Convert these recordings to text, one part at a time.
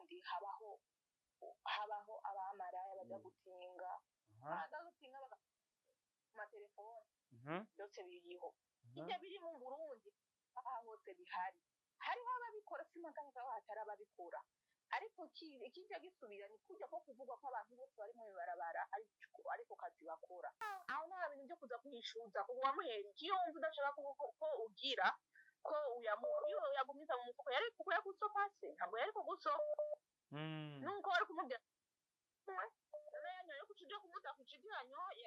Burundi habaho abamaraya baja gutinga bagagutinga amatelefone byose biriho ibyo biri mu Burundi aha hose bihari hariho ababikora simaganya ko hatari ababikora ariko ikijya gisubira ni kujya ko kuvugwa ko abantu bose bari mu barabara ariko kazi bakora aho nta bintu byo kuza kwishuza kuko wamuhera ikiyo wumva udashaka ko ugira ko uyamuyo yagumiza mu mufuko yari kuko yakutopase ntabwo yari kugusopa nuko ari kumubwira yo kuchuja kumuta kuchuja yanyoye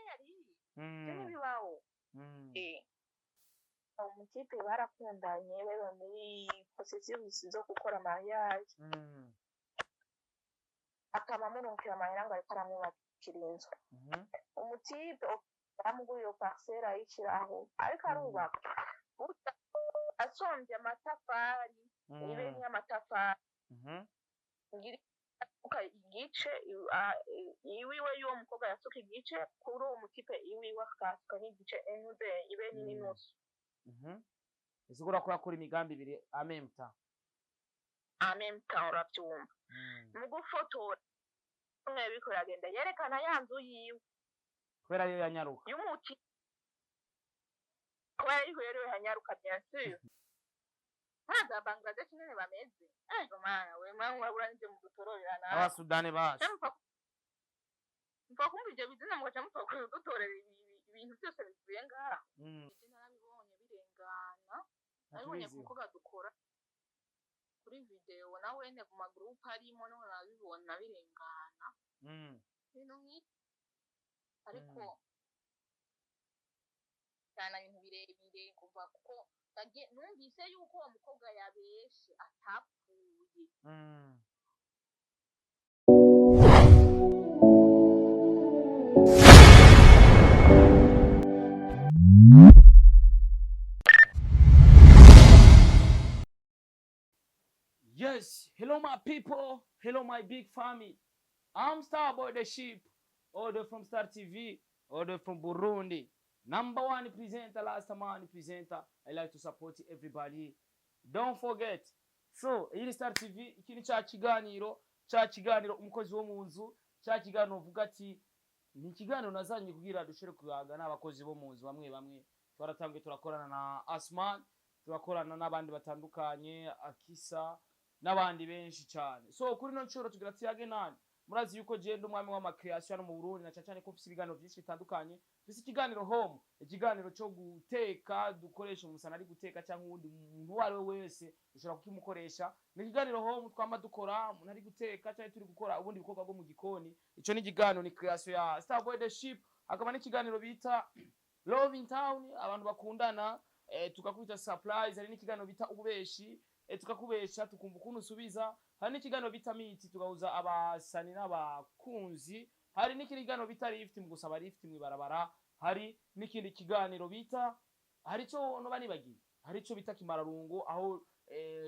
yari bibaho umukipe barakundanye baba muri processus zo gukora mariage akaba muronkera amahera ngo ariko aramwubakira inzu umukipe aramuguriye parcelle ayishiraho ariko arubaka asomvye amatafari ibe nk'amatafari igice iwiwe y'uwo mukobwa yasuka igice kuri uwo mutipe iwiwe akasuka n'igice enude ibe n'inusu isigura ko yakora imigambi ibiri amemta urabyumva mu gufotora umwe biko yagenda yerekana ya nzu yiwe kubera yo yanyaruka y'umuti kubera yo yanyaruka bien sûr Haza Bangladesh nene bameze mana we mwana uranje mu dutororerana abasudani baje mfa kumva ibyo bizina ngo cyamutwa ko dutorera ibintu byose bivuye ngaha ije narabibonye birengana nabibonye kuko gadukora kuri video nawe ne ku magroup harimo no nabibona birengana ibintu nk'iki ariko cyane ibintu birebire kuva kuko numvise yuko uwo mukobwa yabeshe atapfuye Yes, hello my people, hello my big family. I'm Starboy the Sheep, order from Star TV, order from Burundi. Number one presenter, last man presenter. I like to support everybody. Don't forget. So, iri Star TV, ikini cha kiganiro umukozi wo mu nzu, cha kiganiro uvuga ati ni kiganiro nazanye kugira dushire kuyaga n'abakozi bo mu nzu bamwe twaratangiye turakorana na Asman, turakorana n'abandi batandukanye, Akisa n'abandi benshi cyane. So, kuri no nshuro tugira tiyage nani. Murazi yuko jende umwami wa creation mu Burundi na cyane ko fisi ibiganiro byinshi bitandukanye. Fisi ikiganiro home, ikiganiro cyo guteka dukoresha umusana ari guteka cyangwa uwundi muntu wari wese ushobora kukimukoresha. Ni ikiganiro home twama dukora umuntu ari guteka cyangwa turi gukora ubundi bikorwa bwo mu gikoni. Ico ni ikiganiro ni creation ya Starboy the Sheep. Akaba n'ikiganiro bita Love in Town, abantu bakundana tukakwita surprise. Hari n'ikiganiro bita ububeshi, tukakubesha tukumva ukuntu usubiza. Hari n'ikiganiro bita miti tugahuza abasani n'abakunzi. Hari n'ikindi kiganiro bita lift mu gusaba lift mu barabara. Hari n'ikindi kiganiro bita hari cyo no banibagiye. Hari cyo bita kimararungu aho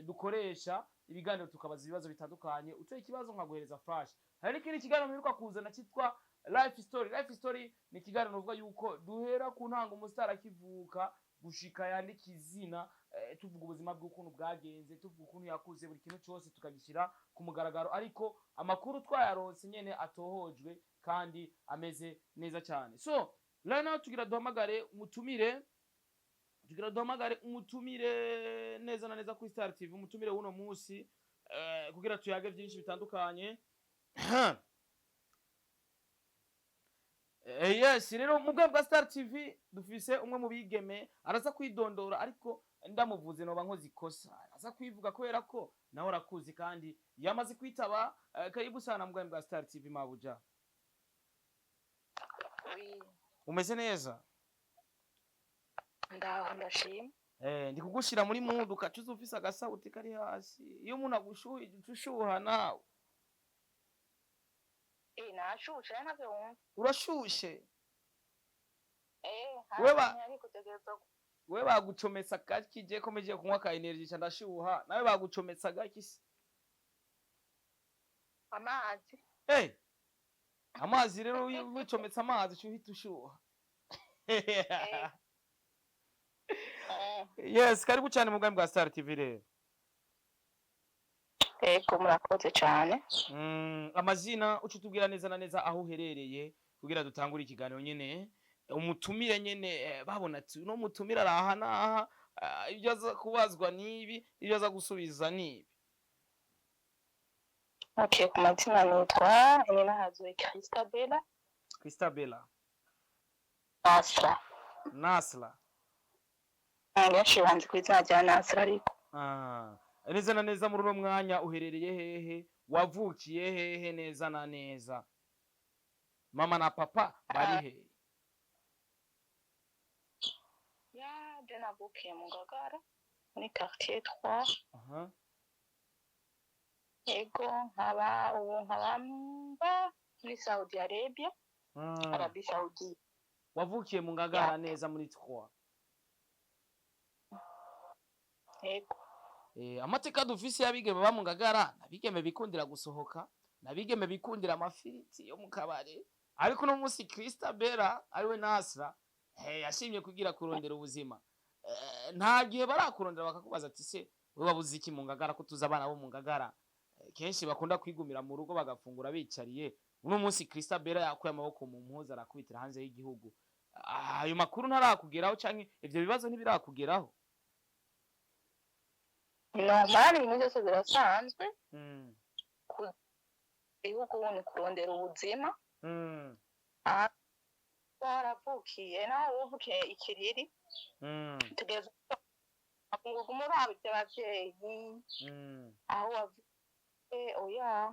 dukoresha ibiganiro tukabaza ibibazo bitandukanye. Utoye ikibazo nkaguhereza flash. Hari n'ikindi kiganiro mperuka kuzana cyitwa life story. Life story ni kiganiro uvuga yuko duhera ku ntango umusitara kivuka gushika yandika izina tuvuga ubuzima bw'ukuntu bwagenze, tuvuga ukuntu yakuze buri kintu cyose tukagishyira ku mugaragaro, ariko amakuru twayaronse nyene atohojwe kandi ameze neza cyane. So right now tugira duhamagare umutumire neza na neza ku Star TV, umutumire uno munsi kugira tuyage byinshi bitandukanye. Yes, rero mu bwa bwa Star TV dufise umwe mu bigeme araza kwidondora, ariko ndamuvuze no bankozi kosa araza kwivuga kubera ko nawe rakuzi kandi yamaze kwitaba. Karibu sana mu bwa bwa Star TV mabuja. Umeze neza? Ndaho ndashima. Ndi kugushira muri mundu kacuza ufise agasauti kari hasi. Iyo umuntu agushuye ucushuha nawe. Nashushe ntabyo wumva. Urashushe? We bagucomesa kaki je komeje kunywa ka energy cha ndashuha. Nawe bagucomesa gaki? Amazi. Amazi rero wicomesa amazi cyuhita ushuha. Yes, karibu cyane mu bwa Star TV rero. Ego murakoze cyane. Amazina uca utubwira neza na neza aho uherereye kugira dutangure ikiganiro nyene umutumire nyene babona ati no mutumire araha naha ibyo aza kubazwa nibi ibyo aza gusubiza nibi. Okay, ku mazina nitwa Ninahazwe Christabella. Christabella. Nasra. Benshi banzi ku izina rya Nasra ariko. Neza na neza muri uno mwanya uherereye hehe wavukiye hehe neza na neza mama na papa bari hehe? Je navukiye mu Ngagara muri quartier 3. Ego nkaba muri Saudi Arabia. Arabie Saoudite. Wavukiye mu Ngagara neza muri 3. Ego. Amateka dufise yabigeme ba mu Ngagara nabigeme bikundira gusohoka nabigeme bikundira amafiriti yo mu kabare ariko no munsi Christabella ariwe Nasra yashimye kugira kurondera ubuzima nta gihe barakurondera bakakubaza ati se we babuze iki mu Ngagara ko tuza abana bo mu Ngagara kenshi bakunda kwigumira mu rugo bagafungura bicariye uno munsi Christabella yakuye amaboko mu mpuza arakubitira hanze y'igihugu ayo makuru ntarakugeraho canke ivyo bibazo ntibirakugeraho? Normal ibintu byose birasanzwe ihugu ni kurondera ubuzima waravukiye nawe uvukiye ikiriri tugeze muri abo by'ababyeyi aho wavuye oya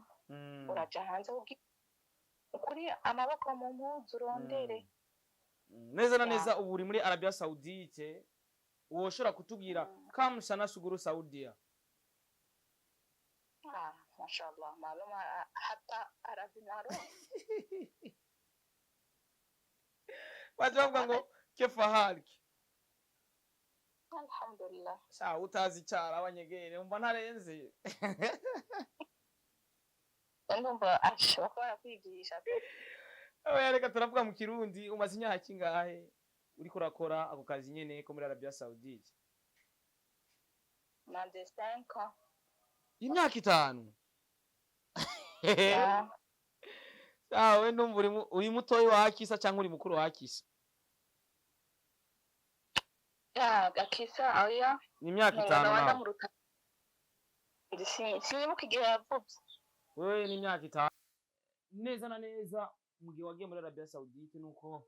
uraja hanze ukuri amaboko mu mpuzu urondere neza na neza ubu uri muri Arabia Saoudite woshobora kutubwira kamshana shuguru Saudia? Mashallah maluma hata Arabi maro bavuga ngo kefa halki. Alhamdulillah. Utazi cyara abanyegere umva ntarenze ndumva ashobora kwigisha reka turavuga mu Kirundi. Umaze imyaka kingahe uri kurakora ako kazi nyene ko muri Arabia Saoudite? Maze 5 imyaka 5. We ndumva uri mutoyi wakisa cyangwa uri mukuru wakisa? Gakisa oya ni imyaka 5 nawe sinibuka igihe yavutse. Wewe ni imyaka 5 neza na neza mu gihe wagiye muri Arabia Saoudite nuko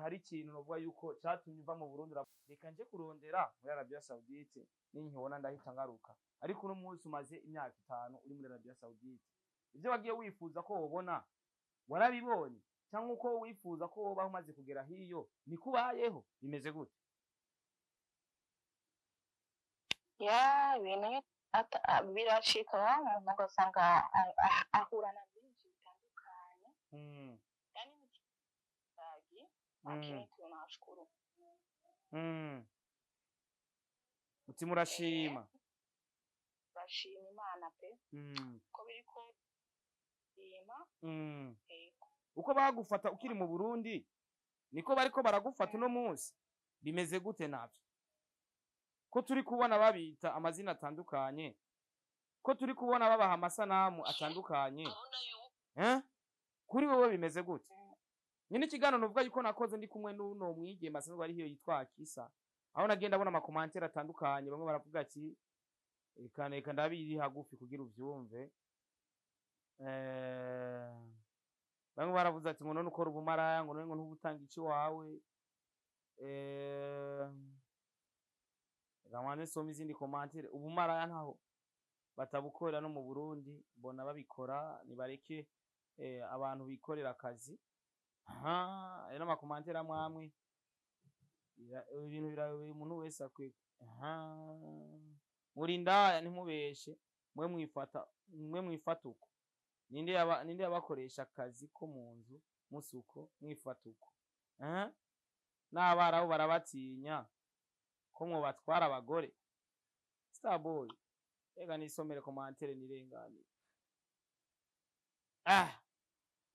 hari ikintu novuga yuko cyatumye uva mu Burundi reka nje kurondera muri Arabia Saoudite ninkibona ndahita ngaruka ariko uno munsi umaze imyaka 5 uri muri Arabia Saoudite ivyo wagiye wifuza ko wobona warabibonye cyangwa uko wifuza ko woba umaze kugera hiyo nikubayeho bimeze gute? Ibintu birashika umuntu ugasanga ahura na byinshi bitandukanye yani mutagi lakini tunashukuru murashima Imana pe ko biriko ima uko bagufata ukiri mu Burundi niko bariko baragufata uno munsi bimeze gute navyo ko turi kubona babita amazina atandukanye ko turi kubona babaha amasanamu atandukanye kuri wowe bimeze gute? Nyine ikiganiro novuga yuko nakoze ndi kumwe n'uno mwigeme asanzwe ari hiyo yitwa Akisa aho nagenda abona amakomantere atandukanye bamwe baravuga ati reka ndabiri hagufi kugira uvyumve bamwe baravuze ati ngo none ukora ubumaraya ngo none ngo ntubutanga iki wawe gamane somi izindi komantere ubumaraya ntaho batabukorera no mu Burundi mbona babikora nibareke abantu bikorera akazi era amakomantere amwe ibintu birabe umuntu wese akwe muri ndaya ntimubeshe mwe mwifata uko ninde yabakoresha akazi ko mu nzu musuko mwifata uko n'abaraho barabatinya ko mwo batwara abagore. Starboy ega nisomere komantere nirengane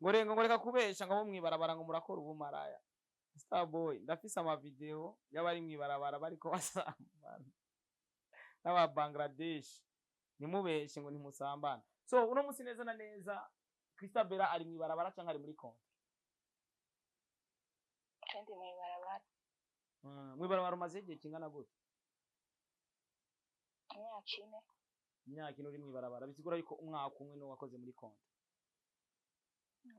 ngo reka kubesha ngo mwibarabara ngo murakora ubumaraya. Starboy ndafise ama video y'abari mwibarabara bariko basambana n'aba Bangladesh nimubeshe ngo ntimusambana. So uno musi neza na neza Christabella ari mwibarabara canke ari muri kontra? kandi mwibarabara. Mwibarabara umaze igihe kingana gute? Imyaka 4. Uri mwibarabara bisigura yuko umwaka umwe no wakoze muri kontra.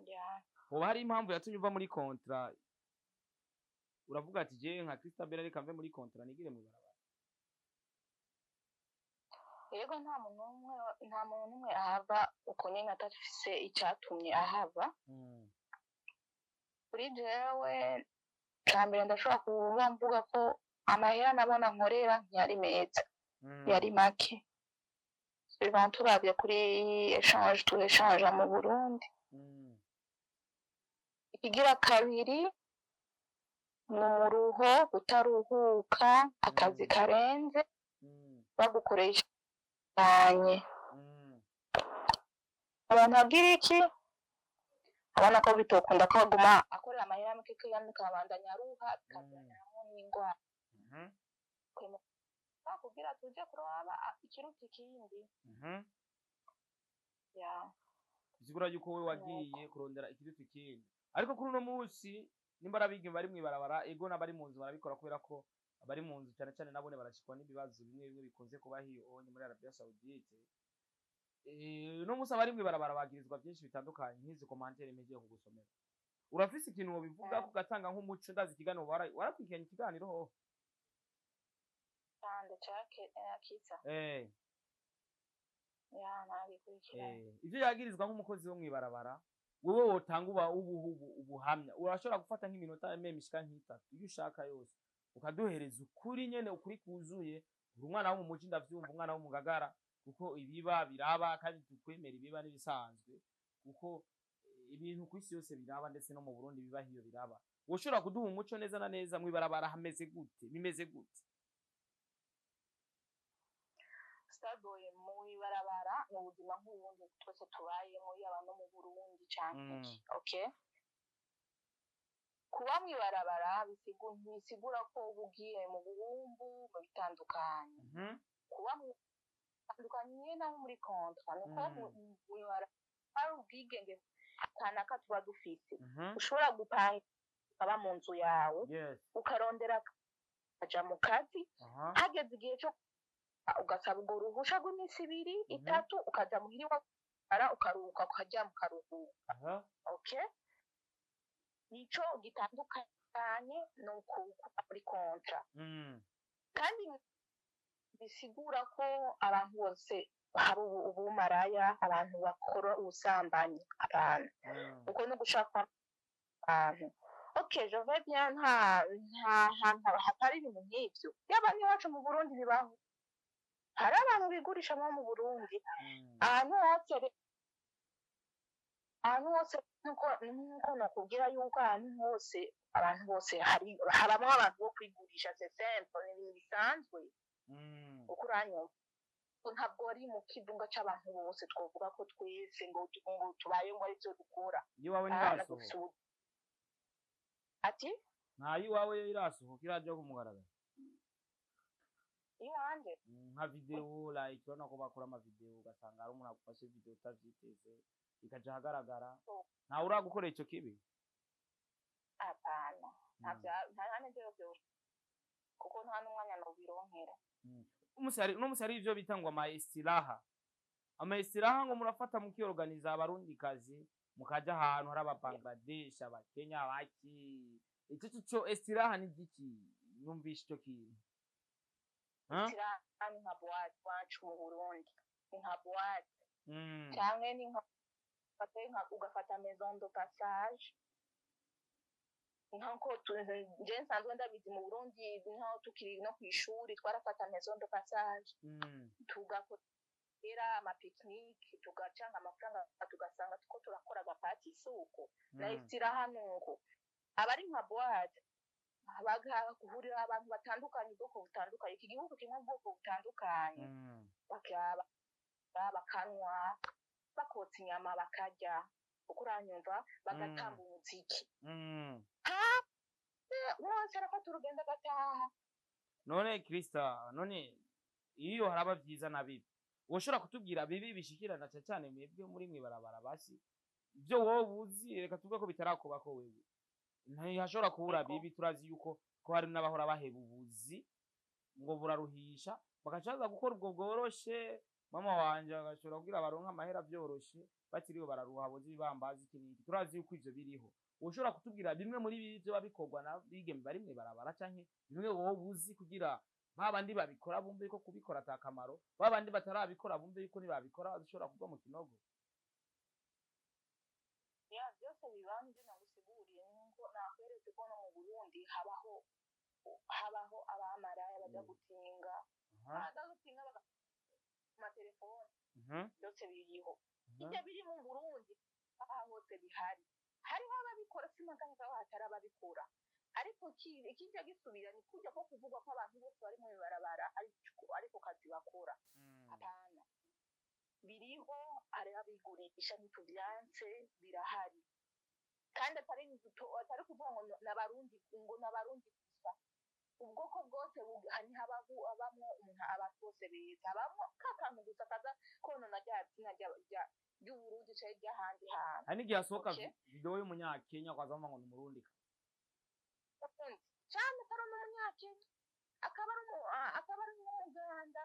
Yeah. Hoba hari impamvu yatumye uva muri kontra? Uravuga ati je nka Christabella reka mve muri kontra nigire mwibarabara? Yego nta muntu numwe ahava uko nyine atafise icyatumye ahava. Kuri jewe kambere ndashobora kuba mvuga ko amahera nabona nkorera ntiyari meza, yari make. Abantu turabye kuri échange mu Burundi. Ikigira kabiri mu ruho gutaruhuka, akazi karenze bagukoresha cyane. Abantu agira iki abona ko bitokunda ko aguma akorera amahera make kandi kabandanya aruha bikazanamo n'ingwara. Kugira tuje kuraba ikiruta ikindi. Yeah. Bisigura yuko we wagiye kurondera ikiruta ikindi. Ariko kuri uno munsi nimba arabige bari mwibarabara ego nabari mu nzu barabikora kubera ko abari mu nzu cyane cyane nabone barashikwa n'ibibazo bimwe bikunze kuba hiyo muri Arabia Saudite. No musa bari mwibarabara bagirizwa byinshi bitandukanye nk'izi commentaire megiye kugusomera. Urafise ikintu wo bivuga ko gatanga nk'umuco ndazi ikiganiro warakwikenya ikiganiro ho. Kandi chake akiza. Ya nabikurikira. Ivyo yagirizwa nk'umukozi wo mwibarabara wowe wotanga ubuhamya urashobora gufata nk'iminota mishika nk'itatu iyo ushaka yose ukaduhereza ukuri nyene ukuri kuzuye umwana wo mu muji ndavyumva umwana wo mu Ngagara kuko ibiba biraba kandi tukwemera ibiba nibisanzwe kuko ibintu kwisi yose biraba ndetse no mu Burundi biba hiyo biraba. Woshobora kuduha umuco neza na neza mwibarabara hameze gute bimeze gute? Starboy mwibarabara mu buzima nk'ubundi twese tubayemo yaba no mu Burundi cyane. Okay, kuba mwibarabara bisigura ko ubugiye mu buhumbu mu bitandukanye. Kuba bitandukanye naho muri kontra nuko mwibarabara ari ubwigenge kanaka tuba dufite. Ushobora gupanga aba mu nzu yawe ukarondera aja mu kazi hageze igihe cyo ugasaba ngo uruhusha rw'iminsi 2 3 ukaja muhiriwa ukaruhuka ukajya mu karuhuka. Okay, nico gitandukanye no kuba muri kontra. Kandi bisigura ko abantu bose hari ubumaraya abantu bakora ubusambanyi abantu uko no gushaka abantu. Okay, je vais bien hatari ibintu nk'ibyo yaba ni wacu mu Burundi bibaho. Hari abantu bigurisha mu Burundi ahantu hose nuko nakubwira yuko ahantu hose abantu bose haramo abantu bo kwigurisha simple ni bisanzwe. Ukuranyo ntabwo ari mu kivunga cy'abantu bose twovuga ko twese ngo tubaye ngo aribyo dukora. Yiwawe nirasoho ati nta yiwawe irasoho kiraje kumugaragara iwanje nka video like urabona ko bakora ama video ugasanga ari umuntu agufashe video utavyiteze ikaja hagaragara nta uragukora ico kibi. Apana nta nibyo byose kuko nta n'umwanya no bironkera. Umusari ivyo bitangwa ama istiraha ngo murafata mukiorganiza abarundi kazi mukaja ahantu hari Bangladesh abakenya baki ico istiraha ni giki numvisha ico kintu? Istiraha ni nka boîte wacu mu Burundi nka boîte cyangwa ni nka ugafata maison de passage nko nje nsanzwe ndabizi mu Burundi nko tukiri no kwishuri twarafata maison de passage tugakora ama picnic tugacanga amafaranga tugasanga tuko turakora agapati isuko na istiraha nuko abari nka boîte abaga guhurira abantu batandukanye ubwoko butandukanye iki gihugu kimwe ubwoko butandukanye bakanywa bakotsa inyama bakarya ukuranyumva bagatamba umuziki wose arafata urugendo agataha. None Krista none iyo haraba vyiza na bibi woshobora kutubwira bibi bishikirana cyane mwebwe muri mwe barabara basi ibyo wowe uzi reka tuvuge ko bitarakuba ko wewe ntihashobora kubura bibi turazi yuko ko hari n'abahora baheba ubuzi ngo buraruhisha bagacaza gukora ubwo bworoshe mama wanje agashobora kugira baronka amahera byoroshe batiriwe bararuha bozi bibambaza ikiniki turazi yuko ivyo biriho woshobora kutubwira bimwe muri bivyo babikorwa na bigeme bari mwe barabara canke bimwe wowe uzi kugira babandi babikora bumve yuko kubikora atakamaro babandi batarabikora bumve yuko nibabikora bazishobora kugwa mu kinogo ya byose bibanje nagusiguriye ngo nakweretse ko no mu Burundi habaho abamaraya baja gutinga bagagutinga amatelefone byose biriho ibyo biri mu Burundi aha hose bihari hariho ababikora simaganya ko hatari ababikora ariko ikijya gisubira ni kujya ko kuvugwa ko abantu bose bari mu barabara ariko kazi bakora apana biriho ari abigurisha ntitubyanse birahari kandi atari kuvuga ngo n'abarundi gusa ubwoko bwose hani habamwo umuntu abantu bose beza habamwo kakantu gusa kaza konona ry'Uburundi cyangwa ry'ahandi hantu hari n'igihe asohoka video y'umunyakenya kwazama ngo ni Murundi cyane atari umunyakenya akaba ari umuganda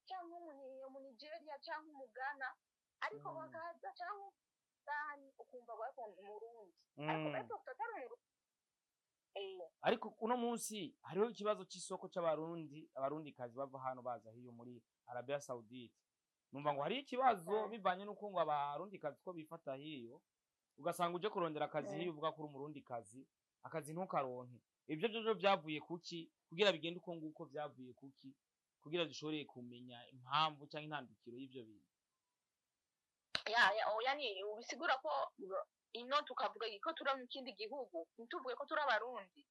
cyangwa umunigeria cyangwa umugana ariko bakaza cyangwa dani ukumva ko Murundi ariko atari Murundi ariko uno munsi hariho ikibazo cy'isoko abarundi kazi bava hano baza hiyo muri Arabia Saudite numva ngo hari ikibazo bivanye nuko ngo abarundi kazi ko bifata hiyo ugasanga uje kurondera akazi hiyo uvuga ko uri umurundi kazi akazi ntukaronke ibyo byo byavuye kuki kugira bigende uko nguko byavuye kuki kugira dushobore kumenya impamvu cyangwa intandukiro y'ivyo bintu yani ubisigura ko ino tukavuga ko tura mu kindi gihugu ntuvuge ko tura abarundi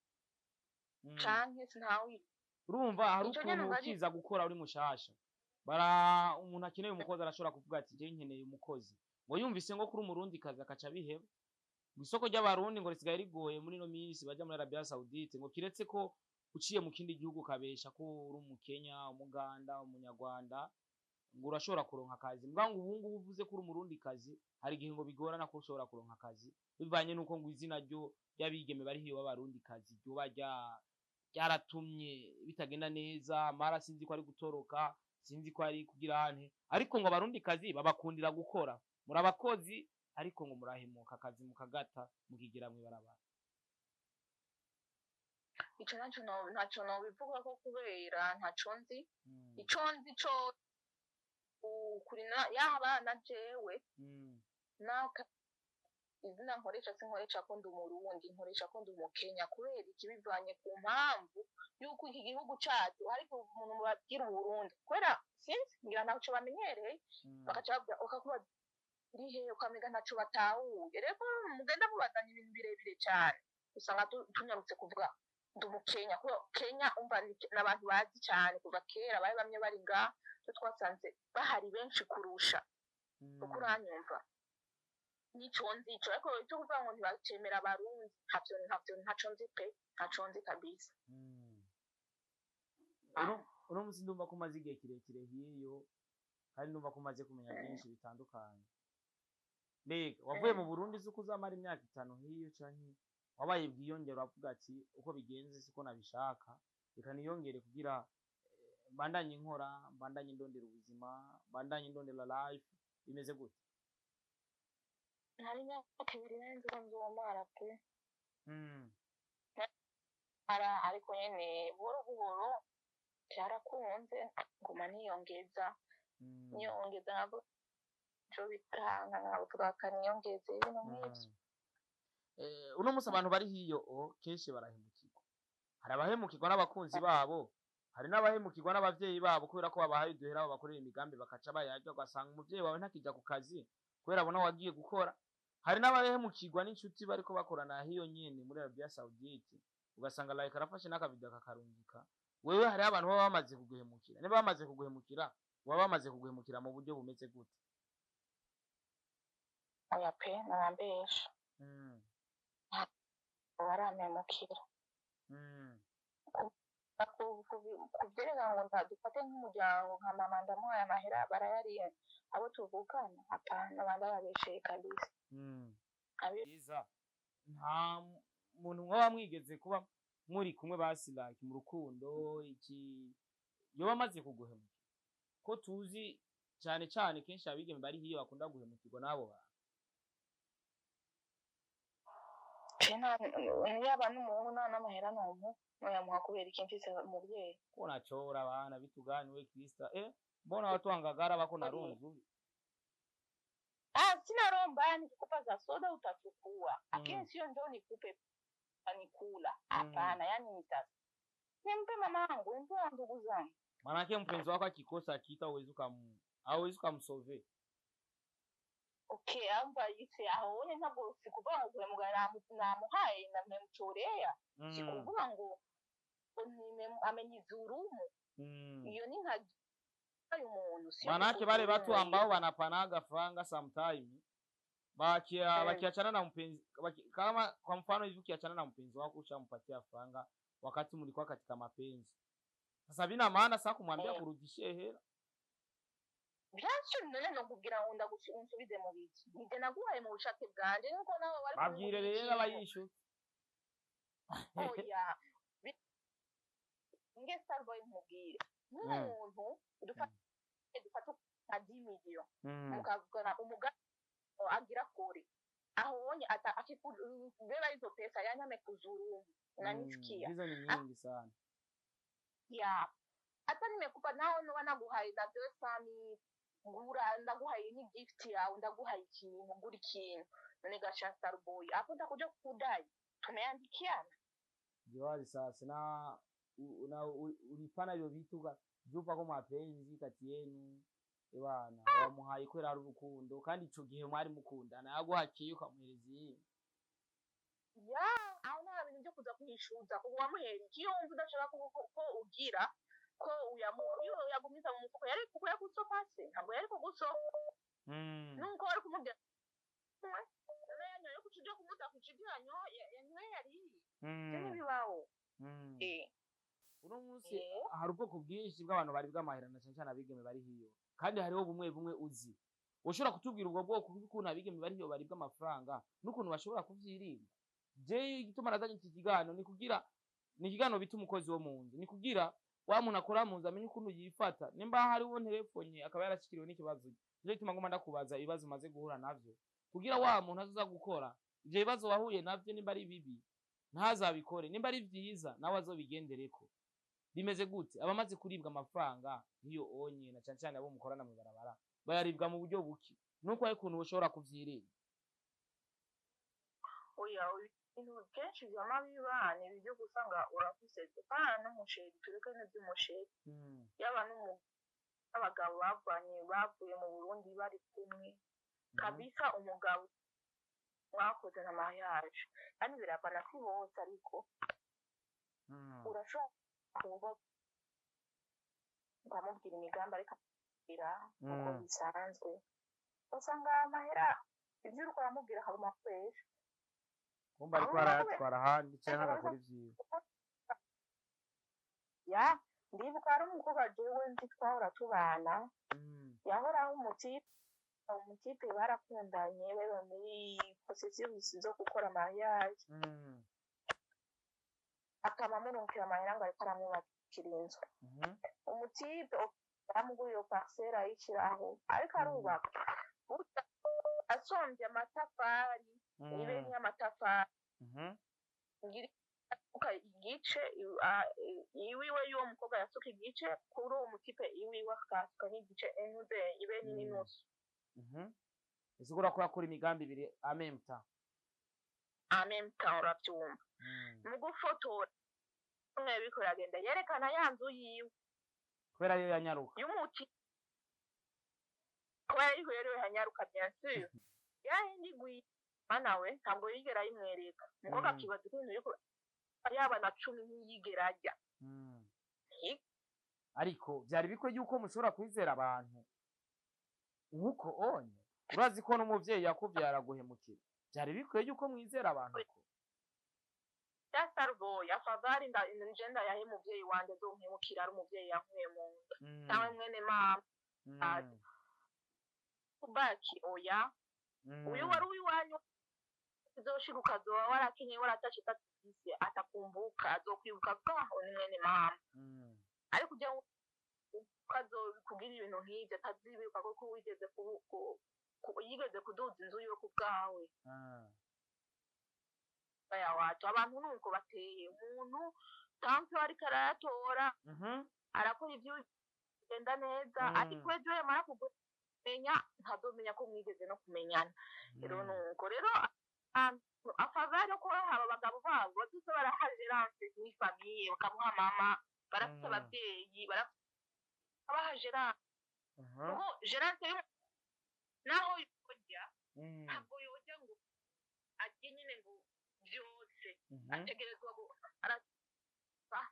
canke sinawe urumva hari ukuntu ukiza gukora uri mushasha umuntu akeneye umukozi arashobora kuvuga ati je nkeneye umukozi ngo yumvise ngo kuri umurundi kazi akaca biheba isoko ry'abarundi ngo risigaye rigoye muri no minsi baje muri Arabia Saudite ngo kiretse ko uciye mu kindi gihugu kabesha ko uri umukenya umuganda umunyarwanda ngo urashobora kuronka akazi mbwa ngo ubu ngubu uvuze ko uri umurundi kazi hari igihe ngo bigorana ko ushobora kuronka akazi bivanye nuko ngo izina ryo ryabigeme bari hiyo b'abarundi kazi ryo ryaratumye bitagenda neza mara sinzi ko ari gutoroka sinzi ko ari kugira ante ariko ngo abarundi kazi babakundira gukora muri abakozi ariko ngo murahemuka akazi mukagata mukigira mwe barabara ico naco no bivuga ko kubera ntaco nzi ico nzi co kurina y'abana jewe naka izina nkoresha sinkoresha ko ndi umurundi nkoresha ko ndi umukenya kubera ikibivanye ku mpamvu yuko iki gihugu cyacu ariko umuntu mubabwira Uburundi kubera sinzi ngira ntaco bamenyereye bakacavuga ukakubaza irihe ukamega ntaco batahuye rero mugenda mubazanya ibintu birebire cyane usanga tunyarutse kuvuga ndi umukenya kuko Kenya umva n'abantu bazi cyane kuva kera bari bamwe bari ngaha twasanze bahari benshi kurusha uko uranyumva nico nzico ariko cyo kuvuga ngo ntibacemera abarundi ntaco nzi pe ntaco nzi kabisa uno munsi ndumva ko umaze igihe kirekire hiyo kandi ndumva ko umaze kumenya byinshi bitandukanye mbega wavuye mu Burundi uzi ko uzamara imyaka 5 hiyo canke wabaye bwiyongera uravuga ati uko bigenze siko nabishaka reka niyongere kugira bandanye nkora bandanye ndondera ubuzima bandanye ndondera life bimeze gute hari imyaka 2 nenze nzomara pe ariko nyene buhoro cyarakunze nguma niyongeza nabo cyo bitanga nabo twakaniyongeze ibintu nk'ibyo uno munsi abantu bari hiyo kenshi barahemukirwa hari abahemukirwa n'abakunzi babo hari n'abahemukirwa n'abavyeyi babo kubera ko babahaye duhera bakorera imigambi bakaca bayarya ugasanga umuvyeyi wawe ntakijya ku kazi kubera abona wagiye gukora hari n'abahemukirwa n'inshuti bariko bakorana hiyo nyene muri Arabia Saudite ugasanga like arafashe n'akavideo kakarungika wewe hari abantu baba bamaze kuguhemukira niba bamaze kuguhemukira baba bamaze kuguhemukira mu buryo bumeze gute oya pe narambesha baramemukira kuvyerekana ngo ntadufate nk'umuryango nka mama ndamuhaye amahera barayariye abo tuvukana hapana bandayabesheye kabisa. Byiza nta muntu mwaba mwigeze kuba muri kumwe basi like mu rukundo iki yoba amaze kuguhemukira ko tuzi cyane cyane kenshi abigeme bari hiyo bakunda guhemukirwa nabo bantu. Yaba n'umuhungu n'amahera n'umuntu noyamuha kubera iki mfise umuvyeyi ko nachora abana bituganiwe Krista mbona watu wangagara bako na runzu. Sina roho mbaya nikikupa za soda utachukua. Lakini sio njoo nikupe anikula. Hapana, yani nitasa. Nimpe mamangu, nimpe ndugu zangu. Manake mpenzi wako akikosa kita hauwezi kumsove. Okay, amba yise aone ntabwo sikuvuga ngo mugana namuhaye namemchorea. Sikuvuga ngo amenyizurumu. Iyo ni nka manake wale watu ambao wanapanaga franga sometime bakiachana na mpenzi kama kwa mfano hivi ukiachana na mpenzi wako ushampatia franga wakati mlikuwa katika mapenzi, sasa bina maana sasa kumwambia kurudishie hela byasho none no kugira ngo ndagusubize mu biki nige naguhaye mu bushake bwanje nuko nawe wari babwire rero abayisho oya nge Starboy mubwire n'umuntu dufata 10 million mukavugana umuga agira kuri ahonye akikubeba hizo pesa yani amekuzuru unanisikia hizo ni nyingi sana ya hata nimekupa nao wanaguhaye na pesa ni ngura ndaguhaye ni gift yawe ndaguhaye ikintu ngura ikintu none gasha Starboy hapo ndakuja kudai tumeandikiana jiwali sasa na ulipana hivyo vitu jupa ko mapenzi kati yenu ebana wamuhaye kwera ari urukundo kandi ico gihe mwari mukundana yaguhakiye ukamuhereza ya auna bintu byo kuza kuhishuza ko wamuhera ikiyo wumva udashaka ko ugira ko uyamuyo yagumiza mu mufuko yari kuko yakuzopase ntabwo yari kugusopa nuko wari kumubwira yo kucuja kumuta kuciganyo yanwe yari cyane bibaho uno munsi hari ubwoko bwinshi bw'abantu bari bw'amahirana cyane cyane abigeme bari hiyo kandi hariho bumwe uzi ushobora kutubwira ubwo bwoko bw'ukuntu abigeme bari hiyo bari bw'amafaranga n'ukuntu bashobora kuvyirinda. Je igituma nazanye iki kigano ni kugira ni kigano bita umukozi wo mu nzu ni kugira wa muntu akora mu nzu amenye ukuntu yifata nimba hari uwo telefone akaba yarashikiriwe n'ikibazo je gituma ngoma ndakubaza ibibazo maze guhura navyo kugira wa muntu azoza gukora ivyo bibazo wahuye navyo nimba ari bibi ntazabikore nimba ari vyiza nawe azobigendereko. Bimeze gute abamaze kuribwa amafaranga niyo onye na cyane cyane abo mukorana mu barabara bayaribwa mu buryo buki nuko ari kuntu ushobora kuvyirinda. Oya ibintu kenshi by'amabibane bijyo gusanga urafise pana n'umusheri turekane by'umusheri yaba n'abagabo bavuye mu Burundi bari kumwe kabisa umugabo mwakoze na mariage kandi birapana si bose ariko urashobora kuba ngamubwira imigambi ariko uko bisanzwe usanga amahera ibyo uriko aramubwira haruma kwesha kumba ariko arayatwara handi cyangwa agakora ivyiwe ya ndibuka ari umukobwa jewe nzi twahora tubana yahoraho umutipe barakundanye bari muri processus zo gukora mariage akaba amurunkira amahera ngo ariko aramwubakira inzu umutipe aramuguriye parcelle ayishiraho ariko arubaka asomvye amatafari ibe n'amatafari igice iwiwe y'uwo mukobwa yasuka igice kuri uwo mutipe iwiwe akasuka n'igice enuze ibe n'inusu isigura ko yakora imigambi ibiri amemta uravyumva mu gufotora umwe biko yagenda yerekana ya nzu yiwe kubera yo yanyaruka y'umuti kubera yo rero yanyaruka bien sûr yahindi gwi manawe ntabwo yigera yimwereka mukobwa akibaza ukuntu yuko yaba na 10 ntiyigera ajya ariko byari bikwe yuko mushobora kwizera abantu nkuko onye urazi ko n'umuvyeyi yakuvyara guhemukira byari bikwe yuko mwizera abantu ko ya Starboy afadhali ngenda yahe muvyeyi wanje zonkemukira ari umuvyeyi yankuye mu nda cyangwa mwene mama kubaki oya uyu wari uwiwanyu uzoshika ukazoba warakinye waratashe tatisi atakumbuka azokwibuka bwaho ni mwene mama ariko ujya ukazobikugira ibintu nk'ibyo atazibibuka kuko wigeze yigeze kuduza inzu yo ku bwawe baya watu abantu nuko bateye umuntu tanki ariko arayatora arakora ibyo bigenda neza ariko ejo yamara kumenya ntazomenya ko mwigeze no kumenyana rero nuko rero afadhali ko haba abagabo babo baduze barahajeranse ni famille bakamuha mama barafite ababyeyi abahajeranse ubu gerance naho yojya ntabwo yojya ngo ajye nyine ngo byose ategerezwa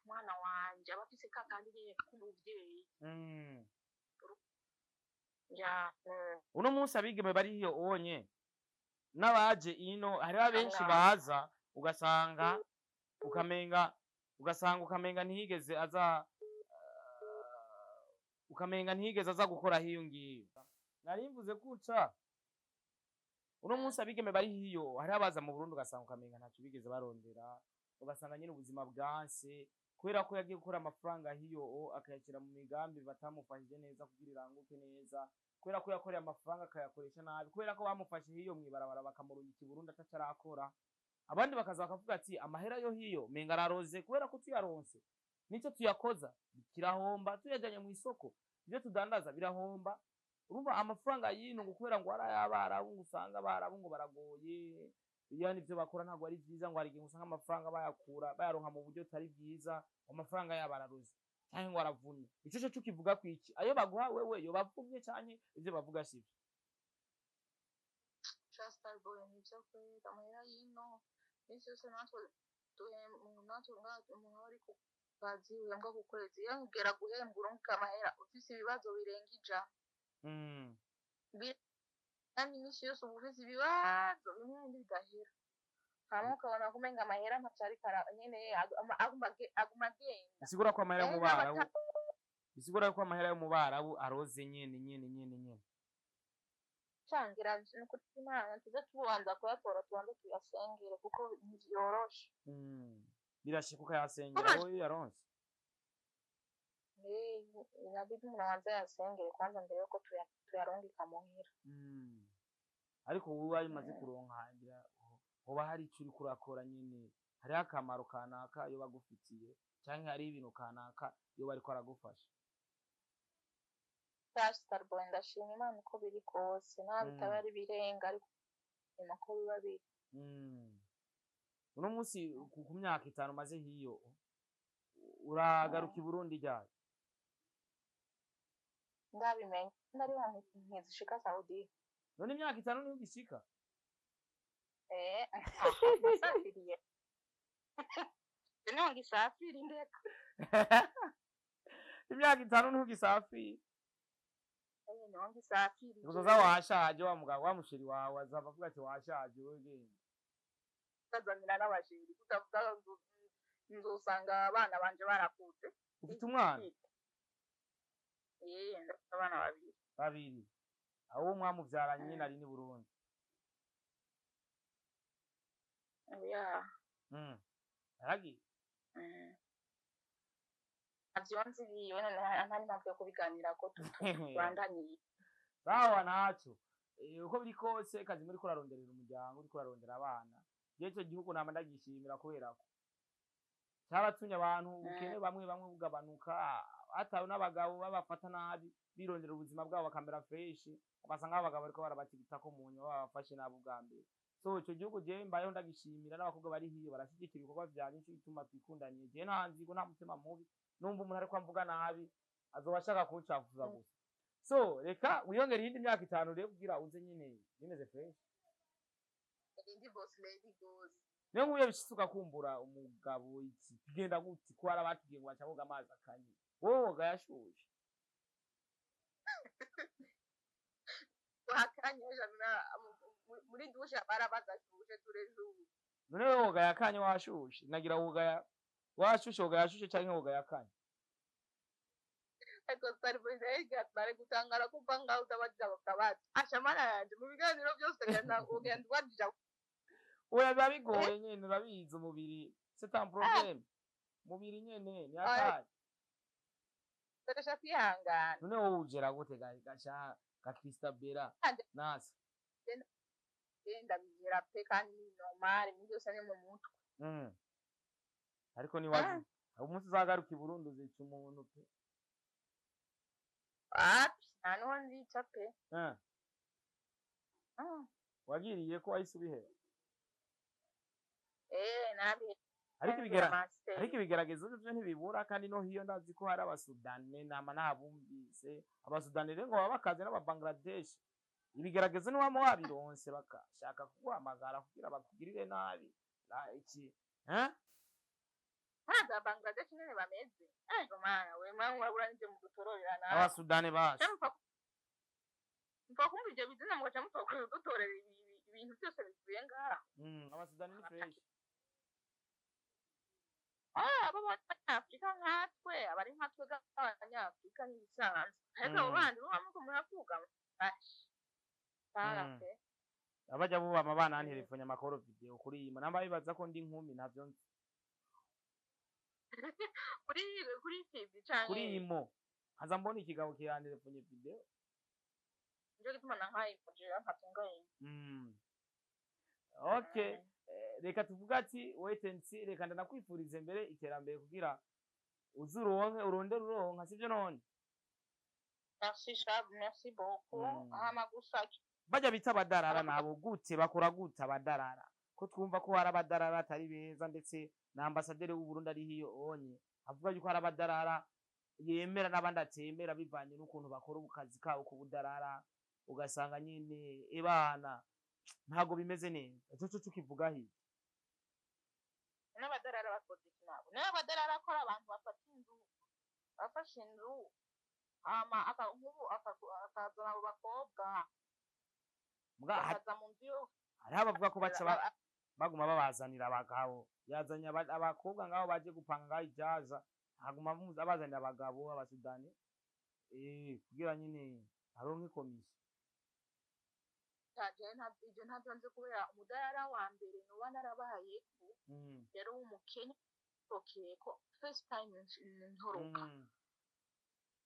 mwana wanje abafise kakandi nyine k'umuvyeyi uno munsi abigeme bari hiyo onye n'abaje ino hariho abenshi baza ugasanga ukamenga ntihigeze aza gukora hiyo ngiyo narimvuze kuca uno munsi abigeme bari hiyo hariho abaza mu Burundi ugasanga ukamenga ntacyo bigeze barondera ugasanga nyine ubuzima bwanse kubera ko yagiye gukora amafaranga hiyo akayashyira mu migambi batamufashije neza kugira iranguke neza kubera ko yakoreye amafaranga akayakoresha nabi kubera ko bamufashe hiyo mwibarabara bakamurungika i Burundi atacarakora abandi bakaza bakavuga ati amahera yo hiyo menga araroze kubera ko tuyaronse nico tuyakoza kirahomba tuyajanye mu isoko ibyo tudandaza birahomba urumva amafaranga yino ngo kubera ngo arayabarabu usanga abarabu ngo baragoye yani ibyo bakora ntabwo ari byiza ngo hari igihe usanga amafaranga bayaronka mu buryo tari bwiza amafaranga yabararuze cyangwa ngo aravunye ico cyo kivuga kwiki ayo baguha wewe yo bavumye cyane ibyo bavuga sibyo Starboy nivyo kwera amahera yino ese yose natwe umuntu ari ku kazi uyambwa ku kwezi yongera guhembwa uronka amahera ufise ibibazo birenga ijana kandi imisi yose uba ufise ibibazo bimwe bidahera hama ukabona kumenga amahera ntacari nyene aguma agenda bisigura ko amahera yo mu Barabu aroze nyene cangira nuko Imana tuza tubanza kuyatora tubanza tuyasengere kuko ntivyoroshe birashika ukayasengera wowe yaronse inabidi umuntu abanza yasengere kwanza mbere yuko tuyarungika muhira ariko wowe wayimaze kuronka ngira hoba hari ico uriko urakora nyene hariho akamaro kanaka iyo bagufitiye canke hari ibintu kanaka iyo bariko aragufasha Starboy ndashima Imana uko biri kose nta bitaba ari birenga ariko nyuma ko biba biri uno munsi ku myaka 5 maze hiyo uragaruka i Burundi ryari ndabimenye ndari nkizishika Saudi none imyaka 5 niho ugishika nasafiriye niho ngisafira indeka imyaka 5 niho ugisafira niho ngisafira uzoza washaje wa mugabo wa mushiri wawe azava avuga ati washaje wewe genda tazanira n'abashiri kutavuga nzosanga abana banje barakuze ufite umwana ndafite abana babiri aho mwamuvyaranye nyine ari ni Burundi aragi avyonzi biwe ntari mpamvu yo kubiganira ko tubandaniye sawa naco uko biri kose kazi muri kuraronderera umuryango uri kurarondera abana yeco gihugu nama ndagishimira kubera ko cyaratumye abantu ubukene bamwe bugabanuka hatawe n'abagabo babafata nabi birondera ubuzima bwabo bakamera fresh ugasanga abagabo bariko barabatigita ko munyo babafashe nabo bwa mbere so ico gihugu je mbayeho ndagishimira n'abakobwa bari hiyo barashigikira ibikorwa vyanje nico gituma twikundaniye je ntanzigo nta mutima mubi numva umuntu ariko amvuga nabi azobashaka kuncafuza gusa so reka wiyongera iyindi myaka 5 rero kugira uze nyine bimeze fresh indi boss lady goes niyo nguye bishisuka kumbura umugabo iki kigenda guti ko ara batubwiye ngo bacaboga amazi akanye woga yashuje wakanye jana muri dusha barabaza shuje turejubu none wewe woga yakanye washushe nagira woga washushe woga yashushe canke woga yakanye ariko stari boyega bare gutangara kumva ngaho utabagira bakabati ashamana yanje mu biganiro byose genda wadija oya bigoye nyene urabizi umubiri c'est un problème mubiri nyene ni akanye Teresha kwihangana none wowe ugera gute gasha ka Christabella nasa genda bigira pe kandi ni normal mu byose ni mu mutwe ariko ni wazi umunsi uzagaruka i Burundi uzica umuntu pe nano nzica pe wagiriye ko wahise ubihera nabi ariko ibigeragezo byo ntibibura kandi no hiyo ndazi ko hari abasudane nama nabumvise abasudane rero ngo baba bakaze n'ababangladesh ibigeragezo ni wamo wabironse bakashaka kuguhamagara kugira bakugirire nabi iki Haza Bangladesh nene bameze mana we mwana uranje mu gutororera nawe abasudane bashe mfa kumva ibyo bizina ngo cyamutse gutorera ibintu byose bivuye ngaha abasudane ni fresh abanyafurika nkatwe abari nkatwe g'abanyafurika n'ibisanzwe ariko abo bandi bo bamuko muravuga abajya bubama abana ntirefonya amakoro video kuri iyi namba bibaza ko ndi nkumi ntavyo nzi kuri TV cyane kuri imo haza mbona ikigabo kirandirefonye video nje gituma nankaye kujira nkatungaye okay reka tuvuga ati wait and see reka ndanakwifurize mbere iterambere kugira uzuronke urondera uronka sivyo none merci Shab merci beaucoup amagusaki bajya bita abadarara nabo gute bakora gute abadarara ko twumva ko hari abadarara atari beza ndetse na ambasaderi w'u Burundi ari hiyo onye avuga yuko hari abadarara yemera n'abandi atemera bivanye n'ukuntu bakora ubukazi kabo ku budarara ugasanga nyine ibana ntago bimeze neza cyo tukivuga hiyo n'abadarara bakoze nabo n'abadarara akora abantu bafashe inzu akazana abo bakobwa bakaza mu nzu yose hariho abavuga ko baca baguma babazanira abagabo yazanye abakobwa ngaho baje gupanga ngaho ijaza haguma abazanira abagabo abasudani kugira nyine aronke komisiyo ibyo ntabyo nzi kubera umudarara wa mbere nuba narabaye yari umukenya ko first time ntoroka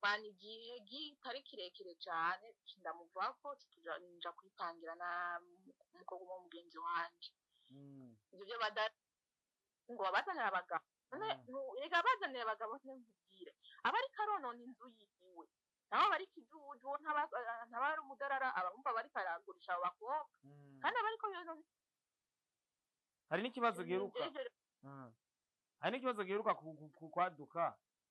bani igihe gitari kirekire cyane ndamuvako nja kwitangira na umukobwa w'umugenzi wanje ibyo byo ngo babazanira abagabo reka bazanira abagabo ntibwire abari karonona inzu yiwe nabo bari kijuju ntabari umudarara abumva bari karagurisha abo bakobwa kandi abariko hari n'ikibazo giheruka kwaduka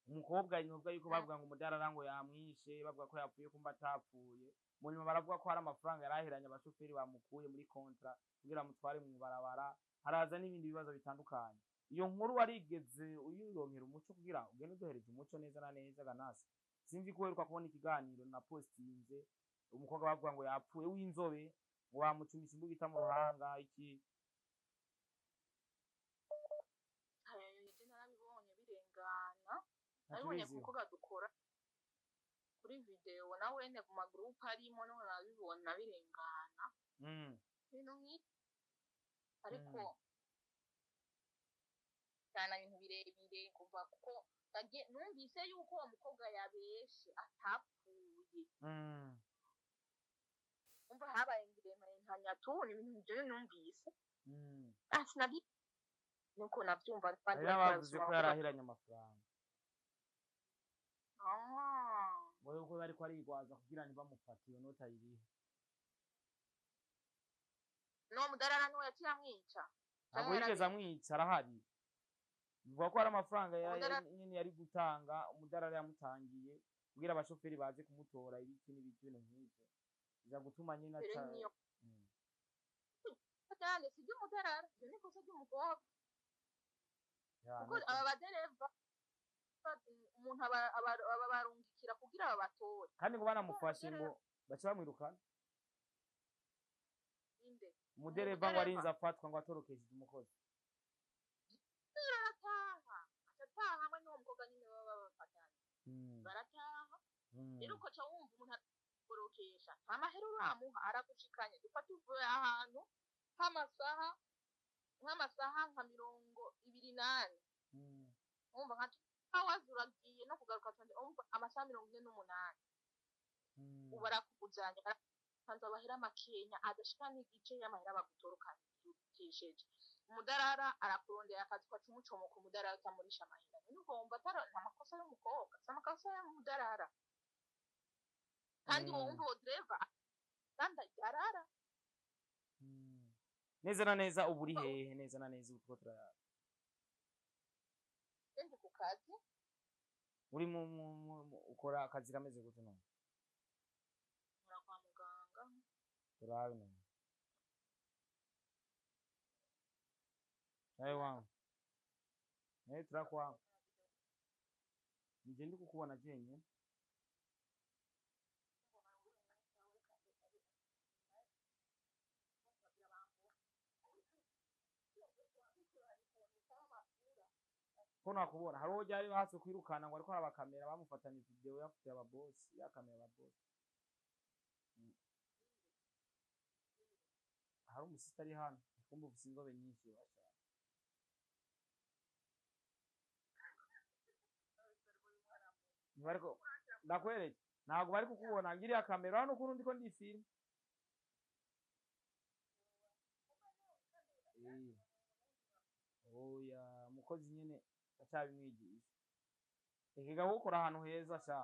umukobwa inyobwa yuko bavuga ngo umudarara ngo yamwishe bavuga ko yapfuye kumba atapfuye mu nyuma baravuga ko hari amafaranga yarahiranye abashoferi bamukuye muri kontra kugira mutware mu barabara haraza n'ibindi bibazo bitandukanye iyo nkuru warigeze uyironkera umuco kugira ugende udohereje umuco neza na neza ganasi sinzi ko heruka kubona ikiganiro na postinze umukobwa bavuga ngo yapfuye w'inzobe ngo bamucumise imbugita mu ruhanga iki narabibonye birengana nabibonye kuko gadukora kuri video na wene ku magroup harimo no nabibona birengana ibintu nk'iki ariko cyane ibintu birebire kuva kuko numvise yuko uwo mukobwa yabeshe atapfuye umva habaye ngiremare ntanyatu ibintu byo numvise sinabyi nuko nabyumva kandi bavuze ko yarahiranye amafaranga wowe uko bari ko arigwaza kugira ntibamufate iyo nota yirihe no mudarara niwe yaciye amwica ntabwo yigeze amwica arahari bivuga ko hari amafaranga nyine yari gutanga umudarara yamutangiye kugira abashoferi baze kumutora ibiki n'ibiki ibintu nk'ibyo biza gutuma nyine aca cyane si ry'umudarara ibyo ni kosa ry'umukobwa kuko aba badereva umuntu aba barungikira kugira babatore kandi ngo banamufashe ngo bace bamwirukana umudereva ngo arinze afatwa ngo atorokeje umukozi ataha hamwe n'uwo mukobwa nyine baba bafatanye barataha rero uko ca wumva umuntu akorokesha nta mahera uramuha aragushikanye dufata uvuye ahantu nk'amasaha nka 28 umva nka wazuragiye no kugaruka tonde umva amasaha 48 ubu arakujanye kanza bahera makenya adashika n'igice y'amahera bagutorokanye ukesheje umudarara arakurondera akazi kwa cumucomo ku mudarara utamurisha amahera n'ugomba atara amakosa y'umukobwa amakosa y'umudarara kandi wumva uwo driver kandi yarara neza na neza ubu uri hehe neza na neza utwo turara ndi ku kazi uri mu ukora akazi kameze gute none kwa muganga turabe none nawe wangu nawe turakwa nije ndi kukubona jenye ko nakubona hari uwo ryari hasi kwirukana ngo ariko arabakamera bamufatanye video yafite aba boss yakamera aba boss hari umusista ari hano kumva ufite inzobe nyinshi bashaka bariko ndakwereke ntabwo bari kukubona ngiriya kamera hano ukuntu ndiko ndifilm oya mukozi nyene acabimwigisha ekiga gukora ahantu heza sha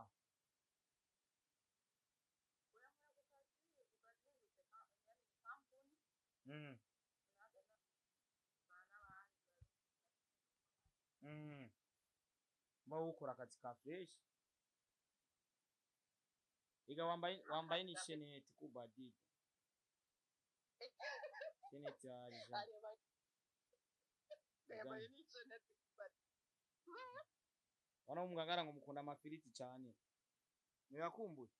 mba ukora akazi ka fresh iga wambaye ni shenete kubadija shenete arija wana umugangara ngo mukunda amafiriti cyane murakumbuye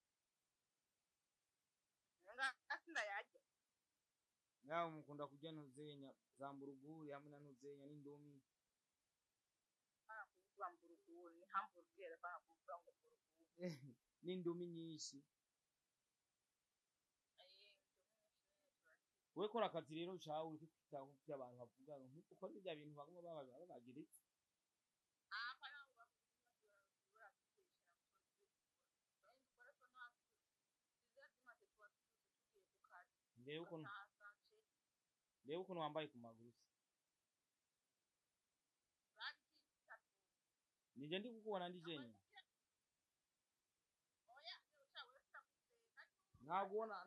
ngaho mukunda kurya ntuzenya zamburuguri hamwe na ntuzenya n'indomi n'indomi nyinshi we kora akazi rero cawe uri kwitaho by'abantu bavuga ngo uko n'ibya bintu bagomba babagiritse ndebe ukuntu wambaye ku maguru nije ndi kukubona ndi jenye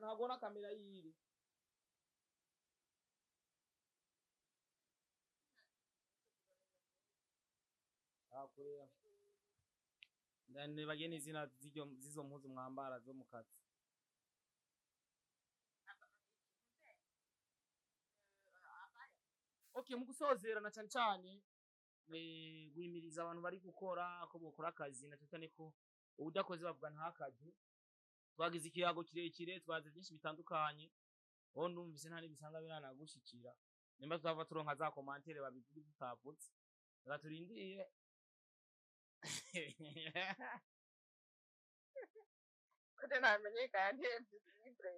ntagona kamera yiri akurera ndane bageni izina zizo mpuzu mwambara zo mu kazi okay mu gusozera na cyane guhimiriza abantu bari gukora ko bokora akazi na cyane ko ubudakoze bavuga ntakazi twagize ikiyago kirekire twaze byinshi bitandukanye aho ndumvise nta n'ibisanga biranagushikira nimba twava turonka za commentaire babivuga bitavutse turindiriye kode namenye kandi libre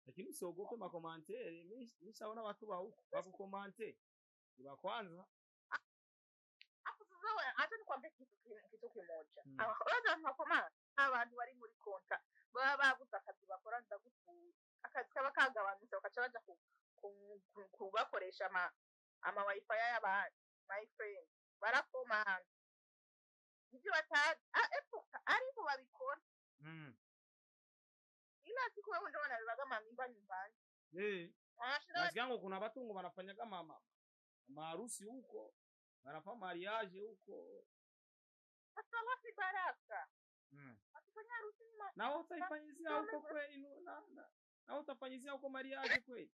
lakini usiogope makomantere nishaona watu wako komante kwa kwanza hapo sasa wewe acha nikwambie kitu kimoja abaza makoma abantu bari muri konta baba babuze akazi bakora ndagutuye akazi kaba kagabanutse bakaca baja kubakoresha ama wifi y'abandi my friend barakomanga ibyo batazi ariko babikora ila siku wewe ndio wanalivaga mamimba nyumbani nasikia ngo kuna watu wanafanyaga maharusi huko wanafanya mariage huko sasa wapi baraka wakifanya harusi na wewe utaifanyizia huko kweli na wewe utafanyizia huko mariage kweli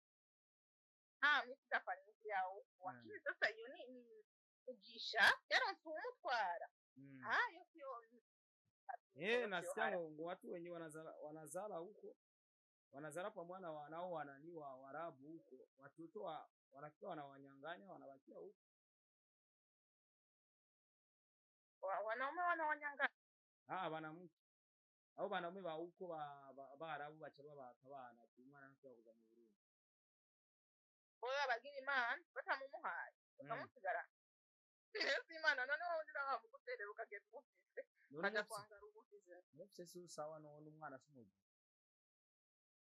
mimi sitafanyizia huko lakini sasa hiyo ni kugisha yana mtumutwara hiyo sio nasikia ngo watu wenyewe wanazala huko wanazala pa mwana wanao wananiwa Waarabu huko, watoto wanakiwa wanawanyang'anya wanabakia huko. Wanaume wanawanyang'anya Wanamke au banaume ba huko ba Arabu bacaba bakabana umwana nashobora kuza mu Burundi. Oya bagira imana batamumuhaye bakamusigara. Imana noneho ndira bamuguterera ukagenda umufise kaja kwangara umufize. Mufise si usawa none umwana sumugi.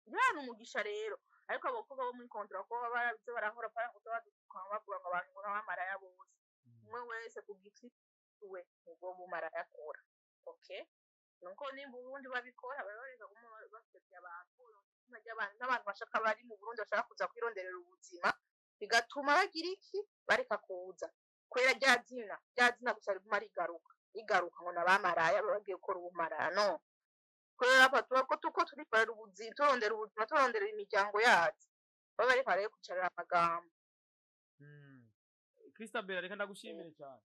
Yana umugisha rero ariko abakobwa bo muri kontra ko barabize barahora para kutabadukwa bavuga ngo abantu ngo bamara yabo bose. Umwe wese kugiti we ngo bumara yakora. Okay? Nuko ni Burundi babikora baroreka kuma bafite abantu n'abantu bashaka bari mu Burundi bashaka kuza kwironderera ubuzima bigatuma bagira iki bareka kuza kwera ryazina gusa riguma rigaruka ngo nabamaraya bagiye gukora ubumara no kwera patuwa ko tuko turi para ubuzima turondera imiryango yacu baba bari pare kucarira amagambo. Christabel reka ndagushimire cyane.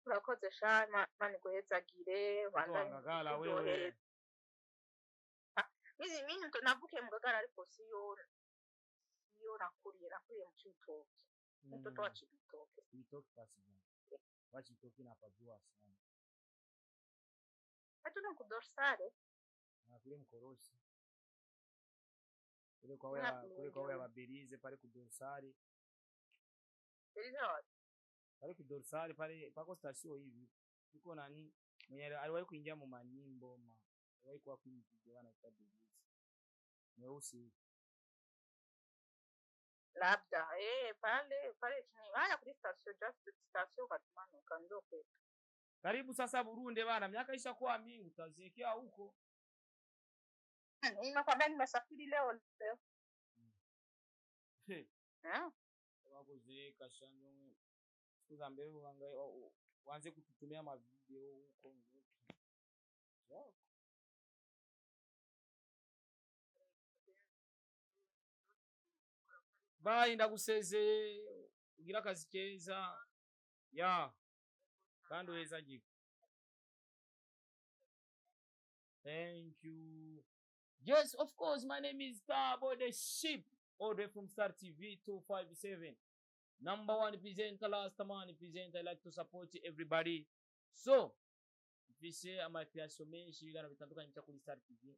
Urakoze shama mani guhezagire bandangagala wewe. Mimi navuke mu Ngagara ariko siyo nakuriye mu Cibitoke. Mtoto wa Cibitoke. Cibitoke basi. Wa Cibitoke napajua sana. Hatuna kudorsale. Kule mkoroshi. Kule kwa wewe babirize pale kudorsale. Berize wapi? Pale kudorsale pale pako station hivi. Uko nani? Mwenye aliwahi kuingia mu manyimbo aliwahi kuwa kuingia wana tabirizi. Mweusi. Labda pale chini haya kuri station katimanuka ndio kwetu. Karibu sasa Burundi bana, miaka ishakuwa mingi utaziekea huko. Nimekwambia nimesafiri leo. Wako zeeka shanyo. Siku mbele uanze kututumia mavideo huko. Bye ndaguseze ugira akazi keza. Kandi weza jiko. Thank you. Yes, of course, my name is Starboy the Sheep, all the way from Star TV 257. Number 1 presenter, last man presenter. I like to support everybody. So, if you say I'm a creation menshi bigana bitandukanye cyo kuri Star TV.